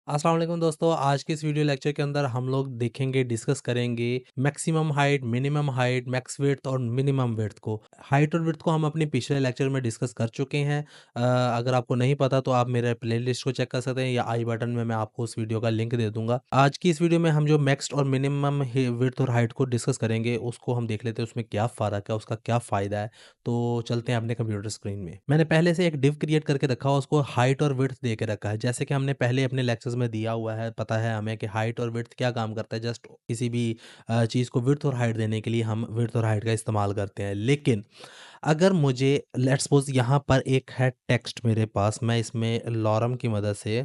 अस्सलाम वालेकुम दोस्तों, आज के इस वीडियो लेक्चर के अंदर हम लोग देखेंगे, डिस्कस करेंगे maximum height, minimum height, max width और मिनिमम विड्थ को। हाइट और विड्थ को हम अपने पिछले लेक्चर में डिस्कस कर चुके हैं। अगर आपको नहीं पता तो आप मेरे प्लेलिस्ट को चेक कर सकते हैं या आई बटन में मैं आपको उस वीडियो का लिंक दे दूंगा। आज की इस वीडियो में हम जो मैक्स और मिनिमम विड्थ और हाइट को डिस्कस करेंगे उसको हम देख लेते हैं, उसमें क्या फ़र्क है, उसका क्या फ़ायदा है। तो चलते हैं अपने कंप्यूटर स्क्रीन में। मैंने पहले से एक डिव क्रिएट करके रखा हुआ, उसको हाइट और विड्थ दे के रखा है। जैसे कि हमने पहले अपने लेक्चर्स में दिया हुआ है, पता है हमें कि हाइट और विड्थ क्या काम करता है। जस्ट किसी भी चीज़ को विड्थ और हाइट देने के लिए हम विड्थ और हाइट का इस्तेमाल करते हैं। लेकिन अगर मुझे लेट्स सपोज यहाँ पर एक है टेक्स्ट मेरे पास, मैं इसमें लॉरम की मदद से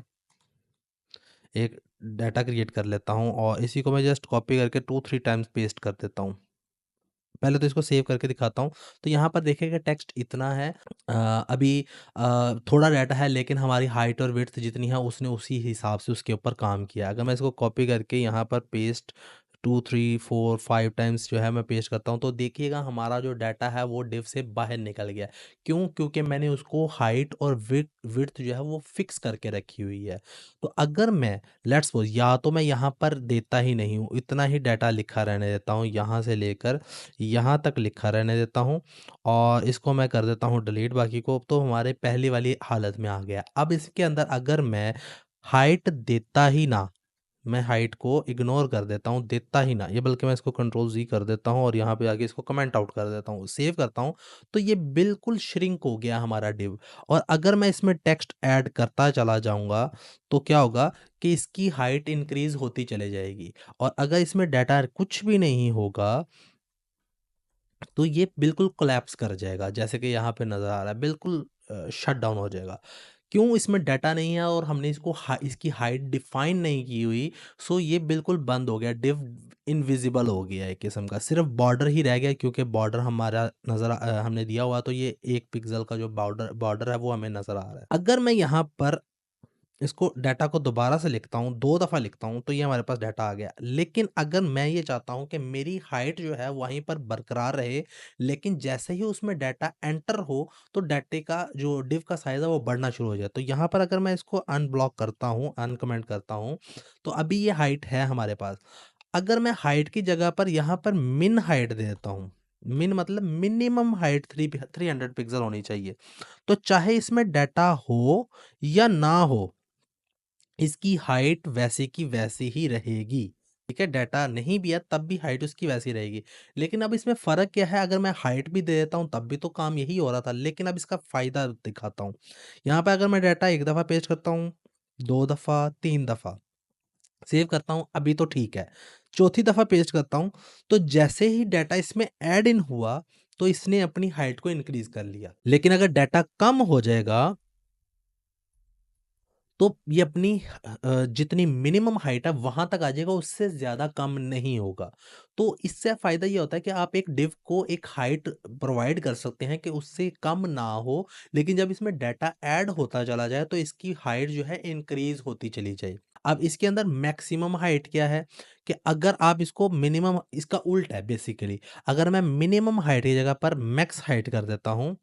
एक डाटा क्रिएट कर लेता हूँ और इसी को मैं जस्ट कॉपी करके 2-3 टाइम्स पेस्ट कर देता हूँ। पहले तो इसको सेव करके दिखाता हूँ। तो यहाँ पर देखिएगा टेक्स्ट इतना है। अभी थोड़ा डाटा है लेकिन हमारी हाइट और विड्थ जितनी है उसने उसी हिसाब से उसके ऊपर काम किया। अगर मैं इसको कॉपी करके यहाँ पर पेस्ट 2, 3, 4, 5 टाइम्स जो है मैं पेस्ट करता हूँ, तो देखिएगा हमारा जो डाटा है वो डिव से बाहर निकल गया। क्यों? क्योंकि मैंने उसको हाइट और विड्थ जो है वो फिक्स करके रखी हुई है। तो अगर मैं लेट्स सपोज या तो मैं यहाँ पर देता ही नहीं हूँ, इतना ही डाटा लिखा रहने देता हूँ, यहाँ से लेकर यहाँ तक लिखा रहने देता हूँ और इसको मैं कर देता हूँ डिलीट बाकी को, तो हमारे पहली वाली हालत में आ गया। अब इसके अंदर अगर मैं हाइट देता ही ना, मैं हाइट को इग्नोर कर देता हूँ, देता ही ना, ये बल्कि मैं इसको कंट्रोल जी कर देता हूँ और यहाँ पे आके इसको कमेंट आउट कर देता हूँ, सेव करता हूँ, तो ये बिल्कुल श्रिंक हो गया हमारा डिव। और अगर मैं इसमें टेक्स्ट ऐड करता चला जाऊँगा तो क्या होगा कि इसकी हाइट इंक्रीज़ होती चली जाएगी। और अगर इसमें डाटा कुछ भी नहीं होगा तो ये बिल्कुल कोलैप्स कर जाएगा, जैसे कि यहाँ पे नज़र आ रहा है, बिल्कुल शट डाउन हो जाएगा। क्यों? इसमें डाटा नहीं है और हमने इसकी हाइट डिफाइन नहीं की हुई, सो ये बिल्कुल बंद हो गया, डिव इनविजिबल हो गया एक किस्म का, सिर्फ बॉर्डर ही रह गया क्योंकि बॉर्डर हमारा हमने दिया हुआ, तो ये 1 पिक्सल का जो बॉर्डर बॉर्डर है वो हमें नज़र आ रहा है। अगर मैं यहाँ पर इसको डाटा को दोबारा से लिखता हूँ, 2 दफ़ा लिखता हूँ, तो ये हमारे पास डाटा आ गया। लेकिन अगर मैं ये चाहता हूँ कि मेरी हाइट जो है वहीं पर बरकरार रहे, लेकिन जैसे ही उसमें डाटा एंटर हो, तो डाटे का जो डिव का साइज़ है वो बढ़ना शुरू हो जाए। तो यहाँ पर अगर मैं इसको अनब्लॉक करता हूँ, अनकमेंट करता हूँ, तो अभी ये हाइट है हमारे पास। अगर मैं हाइट की जगह पर यहाँ पर मिन हाइट दे देता हूँ, मिन मतलब मिनिमम हाइट 300 पिक्सल होनी चाहिए। तो चाहे इसमें डाटा हो या ना हो, इसकी हाइट वैसे की वैसी ही रहेगी। ठीक है? डाटा नहीं भी है तब भी हाइट उसकी वैसी रहेगी। लेकिन अब इसमें फ़र्क क्या है, अगर मैं हाइट भी दे देता हूँ तब भी तो काम यही हो रहा था, लेकिन अब इसका फ़ायदा दिखाता हूँ। यहाँ पे अगर मैं डाटा 1 दफ़ा पेस्ट करता हूँ, 2 दफ़ा, 3 दफ़ा, सेव करता हूँ, अभी तो ठीक है। चौथी दफ़ा पेस्ट करता हूँ, तो जैसे ही डाटा इसमें ऐड इन हुआ, तो इसने अपनी हाइट को इंक्रीज़ कर लिया। लेकिन अगर डाटा कम हो जाएगा तो ये अपनी जितनी मिनिमम हाइट है वहाँ तक आ जाएगा, उससे ज़्यादा कम नहीं होगा। तो इससे फ़ायदा ये होता है कि आप एक डिव को एक हाइट प्रोवाइड कर सकते हैं कि उससे कम ना हो, लेकिन जब इसमें डाटा ऐड होता चला जाए तो इसकी हाइट जो है इंक्रीज़ होती चली जाए। अब इसके अंदर मैक्सिमम हाइट क्या है कि अगर आप इसको मिनिमम, इसका उल्टा है बेसिकली। अगर मैं मिनिमम हाइट की जगह पर मैक्स हाइट कर देता हूँ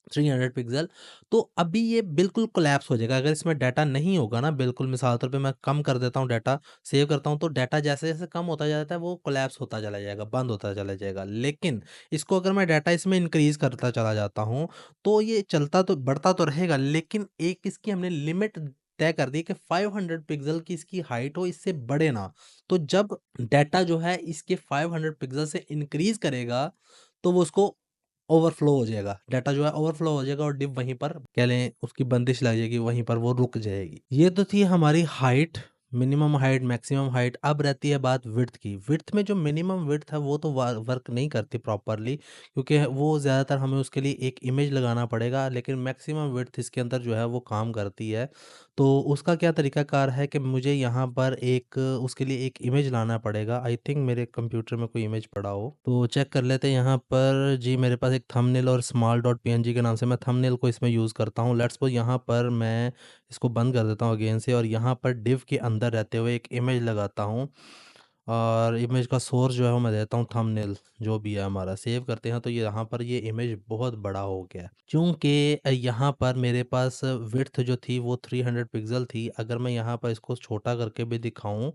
300 पिक्सल, तो अभी ये बिल्कुल कोलैप्स हो जाएगा। अगर इसमें डाटा नहीं होगा ना, बिल्कुल मिसाल तौर पे मैं कम कर देता हूँ डाटा, सेव करता हूँ, तो डाटा जैसे-जैसे कम होता जाता है वो कोलैप्स होता चला जाएगा, बंद होता चला जाएगा। लेकिन इसको अगर मैं डाटा इसमें इंक्रीज़ करता चला जाता हूँ, तो ये चलता तो बढ़ता तो रहेगा, लेकिन एक इसकी हमने लिमिट तय कर दी कि 500 पिक्सल की इसकी हाइट हो, इससे बढ़े ना। तो जब डाटा जो है इसके 500 पिक्सल से इंक्रीज़ करेगा, तो वो उसको ओवरफ्लो हो जाएगा। डाटा जो है ओवरफ्लो हो जाएगा और डिव वहीं पर कह लें उसकी बंदिश लग जाएगी, वहीं पर वो रुक जाएगी। ये तो थी हमारी height, minimum height, maximum height. अब रहती है बात विड्थ की। विड्थ में जो मिनिमम विड्थ है वो तो वर्क नहीं करती प्रॉपरली, क्योंकि वो ज़्यादातर हमें उसके लिए एक इमेज लगाना पड़ेगा, लेकिन मैक्सिमम विड्थ इसके अंदर जो है वो काम करती है। तो उसका क्या तरीकाकार है कि मुझे यहाँ पर एक उसके लिए एक इमेज लाना पड़ेगा। आई थिंक मेरे कंप्यूटर में कोई इमेज पड़ा हो, तो चेक कर लेते हैं यहाँ पर। जी, मेरे पास एक थंबनेल और स्मॉल डॉट पीएनजी के नाम से मैं थंबनेल को इसमें यूज़ करता हूँ। लेट्स सपोज़ यहाँ पर मैं इसको बंद कर देता हूँ अगेन से और यहाँ पर डिव के अंदर रहते हुए एक इमेज लगाता हूँ और इमेज का सोर्स जो है वो मैं देता हूँ थंबनेल, जो भी है हमारा सेव करते हैं, तो ये यहाँ पर ये इमेज बहुत बड़ा हो गया है। चूँकि यहाँ पर मेरे पास विड्थ जो थी वो 300 पिक्सल थी, अगर मैं यहाँ पर इसको छोटा करके भी दिखाऊँ,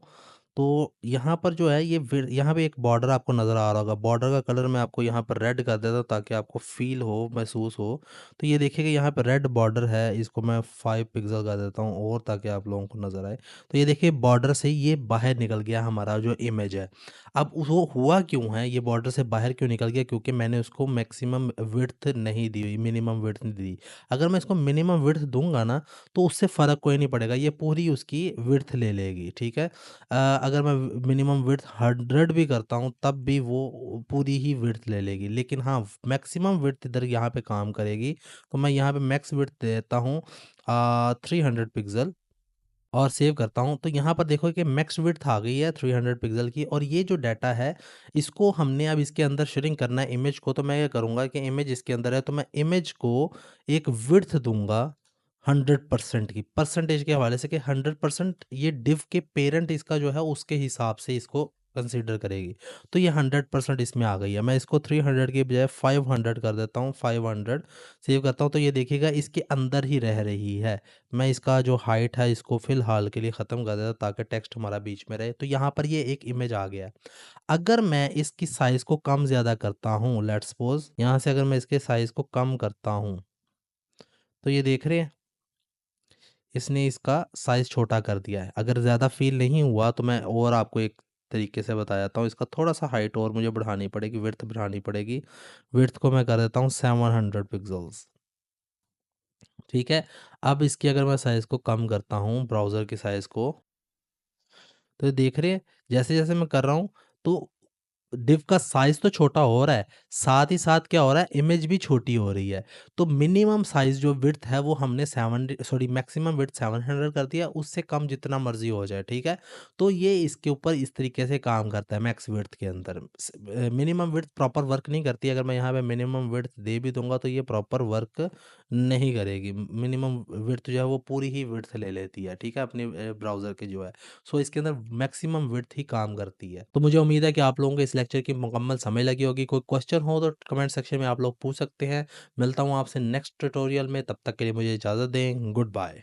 तो यहाँ पर जो है ये यहाँ पे एक बॉर्डर आपको नज़र आ रहा होगा। बॉर्डर का कलर मैं आपको यहाँ पर रेड कर देता हूँ ताकि आपको फ़ील हो, महसूस हो। तो ये देखिए कि यहाँ पे रेड बॉर्डर है, इसको मैं 5 पिक्सल कर देता हूँ और ताकि आप लोगों को नज़र आए। तो ये देखिए बॉर्डर से ये बाहर निकल गया हमारा जो इमेज है। अब वो हुआ क्यों है, ये बॉर्डर से बाहर क्यों निकल गया? क्योंकि मैंने उसको मैक्सिमम विड्थ नहीं दी हुई, मिनिमम विड्थ नहीं दी। अगर मैं इसको मिनिमम विड्थ दूँगा ना, तो उससे फ़र्क कोई नहीं पड़ेगा, ये पूरी उसकी विड्थ ले लेगी, ठीक है? अगर मैं मिनिमम विड्थ 100 भी करता हूँ, तब भी वो पूरी ही विड्थ ले लेगी। लेकिन हाँ, मैक्सिमम विड्थ इधर यहाँ पे काम करेगी, तो मैं यहाँ पे मैक्स विड्थ देता हूँ 300 पिक्सल और सेव करता हूँ। तो यहाँ पर देखो कि मैक्स विड्थ आ गई है 300 पिक्सल की, और ये जो डाटा है, इसको हमने अब इसके अंदर श्रिंक करना है इमेज को। तो मैं ये करूँगा कि इमेज इसके अंदर है, तो मैं इमेज को एक विड्थ दूँगा 100% की, परसेंटेज के हवाले से कि 100% ये डिव के पेरेंट इसका जो है उसके हिसाब से इसको कंसीडर करेगी। तो ये 100% इसमें आ गई है। मैं इसको 300 की बजाय 500 कर देता हूँ, 500 सेव करता हूँ, तो ये देखिएगा इसके अंदर ही रह रही है। मैं इसका जो हाइट है इसको फ़िलहाल के लिए ख़त्म कर देता हूँ ताकि टेक्स्ट हमारा बीच में रहे। तो यहाँ पर ये एक इमेज आ गया है। अगर मैं इसकी साइज़ को कम ज़्यादा करता हूँ, लेट्स सपोज़ यहाँ से अगर मैं इसके साइज़ को कम करता हूँ, तो ये देख रहे हैं? इसने इसका साइज़ छोटा कर दिया है। अगर ज़्यादा फ़ील नहीं हुआ तो मैं और आपको एक तरीके से बता देता हूँ, इसका थोड़ा-सा हाइट और मुझे बढ़ानी पड़ेगी, विड्थ बढ़ानी पड़ेगी। विड्थ को मैं कर देता हूँ 700 पिक्सेल्स, ठीक है? अब इसकी अगर मैं साइज़ को कम करता हूँ, ब्राउज़र के साइज़ को, तो देख रहे हैं, जैसे-जैसे मैं कर रहा हूँ, तो डिव का साइज़ तो छोटा हो रहा है, साथ ही साथ क्या हो रहा है, इमेज भी छोटी हो रही है। तो मिनिमम साइज़ जो विड्थ है वो हमने मैक्सिमम विड्थ 700 कर दिया, उससे कम जितना मर्ज़ी हो जाए, ठीक है? तो ये इसके ऊपर इस तरीके से काम करता है मैक्स विड्थ के अंदर। मिनिमम विड्थ प्रॉपर वर्क नहीं करती, अगर मैं यहाँ पे मिनिमम विड्थ दे भी दूँगा तो ये प्रॉपर वर्क नहीं करेगी। मिनिमम विड्थ जो है वो पूरी ही विड्थ ले लेती है, ठीक है? अपने ब्राउज़र की जो है। सो इसके अंदर मैक्सिमम विड्थ ही काम करती है। तो मुझे उम्मीद है कि आप लोगों को इस लेक्चर की मुकम्मल समझ लगी होगी। कोई क्वेश्चन हो तो कमेंट सेक्शन में आप लोग पूछ सकते हैं। मिलता हूँ आपसे नेक्स्ट ट्यूटोरियल में, तब तक के लिए मुझे इजाज़त दें। Good bye.